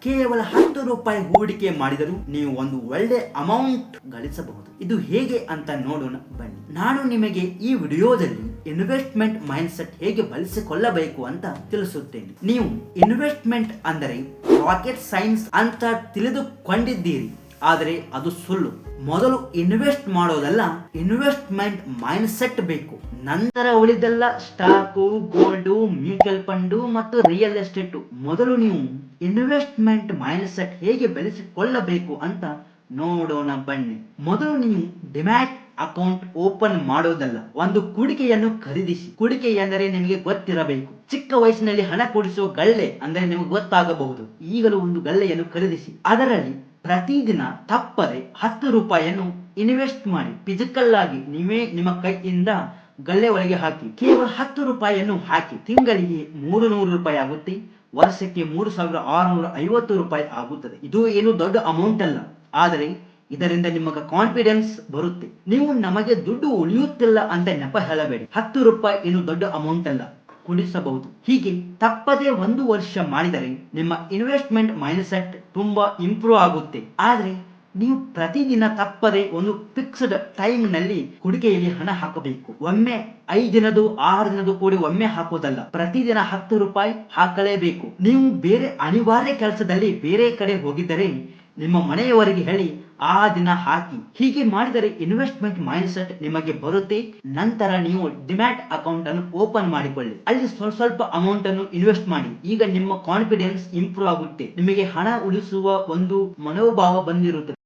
ಕೇವಲ 10 ರೂಪಾಯಿ ಹೂಡಿಕೆ ಮಾಡಿದರೂ ನೀವು ಒಂದು ಒಳ್ಳೆ ಅಮೌಂಟ್ ಗಳಿಸಬಹುದು. ಇದು ಹೇಗೆ ಅಂತ ನೋಡೋಣ ಬನ್ನಿ. ನಾನು ನಿಮಗೆ ಈ ವಿಡಿಯೋದಲ್ಲಿ ಇನ್ವೆಸ್ಟ್ಮೆಂಟ್ ಮೈಂಡ್ ಸೆಟ್ ಹೇಗೆ ಬಳಸಿಕೊಳ್ಳಬೇಕು ಅಂತ ತಿಳಿಸುತ್ತೇನೆ. ನೀವು ಇನ್ವೆಸ್ಟ್ಮೆಂಟ್ ಅಂದರೆ ರಾಕೆಟ್ ಸೈನ್ಸ್ ಅಂತ ತಿಳಿದುಕೊಂಡಿದ್ದೀರಿ, ಆದರೆ ಅದು ಸುಳ್ಳು. ಮೊದಲು ಇನ್ವೆಸ್ಟ್ ಮಾಡೋದಲ್ಲ, ಇನ್ವೆಸ್ಟ್ಮೆಂಟ್ ಮೈಂಡ್ ಸೆಟ್ ಬೇಕು. ನಂತರ ಉಳಿದೆಲ್ಲ ಸ್ಟಾಕು, ಗೋಲ್ಡು, ಮ್ಯೂಚುವಲ್ ಫಂಡು ಮತ್ತು ರಿಯಲ್ ಎಸ್ಟೇಟ್. ಮೊದಲು ನೀವು ಇನ್ವೆಸ್ಟ್ಮೆಂಟ್ ಮೈಂಡ್ ಸೆಟ್ ಹೇಗೆ ಬೆಳೆಸಿಕೊಳ್ಳಬೇಕು ಅಂತ ನೋಡೋಣ ಬನ್ನಿ. ಮೊದಲು ನೀವು ಡಿಮ್ಯಾಟ್ ಅಕೌಂಟ್ ಓಪನ್ ಮಾಡೋದಲ್ಲ, ಒಂದು ಹೂಡಿಕೆಯನ್ನು ಖರೀದಿಸಿ. ಹೂಡಿಕೆ ಎಂದರೆ ನಿಮಗೆ ಗೊತ್ತಿರಬೇಕು. ಚಿಕ್ಕ ವಯಸ್ಸಿನಲ್ಲಿ ಹಣ ಕೂಡಿಸುವ ಗಳ್ಳೆ ಅಂದರೆ ನಿಮಗೆ ಗೊತ್ತಾಗಬಹುದು. ಈಗಲೂ ಒಂದು ಗಳ್ಳೆಯನ್ನು ಖರೀದಿಸಿ, ಅದರಲ್ಲಿ ಪ್ರತಿದಿನ ತಪ್ಪದೆ 10 ರೂಪಾಯಿಯನ್ನು ಇನ್ವೆಸ್ಟ್ ಮಾಡಿ. ಫಿಸಿಕಲ್ ಆಗಿ ನೀವೇ ನಿಮ್ಮ ಕೈಯಿಂದ ಗಳ್ಳೆ ಒಳಗೆ ಹಾಕಿ. ಕೇವಲ 10 ರೂಪಾಯಿಯನ್ನು ಹಾಕಿ. ತಿಂಗಳಿಗೆ 300 ರೂಪಾಯಿ ಆಗುತ್ತೆ, ವರ್ಷಕ್ಕೆ 3650 ರೂಪಾಯಿ ಆಗುತ್ತದೆ. ಇದು ಏನು ದೊಡ್ಡ ಅಮೌಂಟ್ ಅಲ್ಲ, ಆದರೆ ಇದರಿಂದ ನಿಮಗೆ ಕಾನ್ಫಿಡೆನ್ಸ್ ಬರುತ್ತೆ. ನೀವು ನಮಗೆ ದುಡ್ಡು ಉಳಿಯುತ್ತಿಲ್ಲ ಅಂತ ನೆಪ ಹೇಳಬೇಡಿ. 10 ರೂಪಾಯಿ ಏನು ದೊಡ್ಡ ಅಮೌಂಟ್ ಅಲ್ಲ, ಕುಡಿಸಬಹುದು. ಹೀಗೆ ತಪ್ಪದೆ 1 ವರ್ಷ ಮಾಡಿದರೆ ನಿಮ್ಮ ಇನ್ವೆಸ್ಟ್ಮೆಂಟ್ ಮೈಂಡ್ ಸೆಟ್ ತುಂಬಾ ಇಂಪ್ರೂವ್ ಆಗುತ್ತೆ. ಆದ್ರೆ ನೀವು ಪ್ರತಿದಿನ ತಪ್ಪದೆ ಒಂದು ಫಿಕ್ಸ್ಡ್ ಟೈಮ್ ನಲ್ಲಿ ಹೂಡಿಕೆಯಲ್ಲಿ ಹಣ ಹಾಕಬೇಕು. ಒಮ್ಮೆ 5 ದಿನದ್ದು 6 ದಿನದ್ದು ಕೂಡಿ ಒಮ್ಮೆ ಹಾಕೋದಲ್ಲ, ಪ್ರತಿದಿನ 10 ರೂಪಾಯಿ ಹಾಕಲೇಬೇಕು. ನೀವು ಬೇರೆ ಅನಿವಾರ್ಯ ಕೆಲಸದಲ್ಲಿ ಬೇರೆ ಕಡೆ ಹೋಗಿದ್ದರೆ ನಿಮ್ಮ ಮನೆಯವರಿಗೆ ಹೇಳಿ ಆ ದಿನ ಹಾಕಿ. ಹೀಗೆ ಮಾಡಿದರೆ ಇನ್ವೆಸ್ಟ್ಮೆಂಟ್ ಮೈಂಡ್ ಸೆಟ್ ನಿಮಗೆ ಬರುತ್ತೆ. ನಂತರ ನೀವು ಡಿಮ್ಯಾಟ್ ಅಕೌಂಟ್ ಅನ್ನು ಓಪನ್ ಮಾಡಿಕೊಳ್ಳಿ. ಅಲ್ಲಿ ಸ್ವಲ್ಪ ಅಮೌಂಟ್ ಅನ್ನು ಇನ್ವೆಸ್ಟ್ ಮಾಡಿ. ಈಗ ನಿಮ್ಮ ಕಾನ್ಫಿಡೆನ್ಸ್ ಇಂಪ್ರೂವ್ ಆಗುತ್ತೆ. ನಿಮಗೆ ಹಣ ಉಳಿಸುವ ಒಂದು ಮನೋಭಾವ ಬಂದಿರುತ್ತದೆ.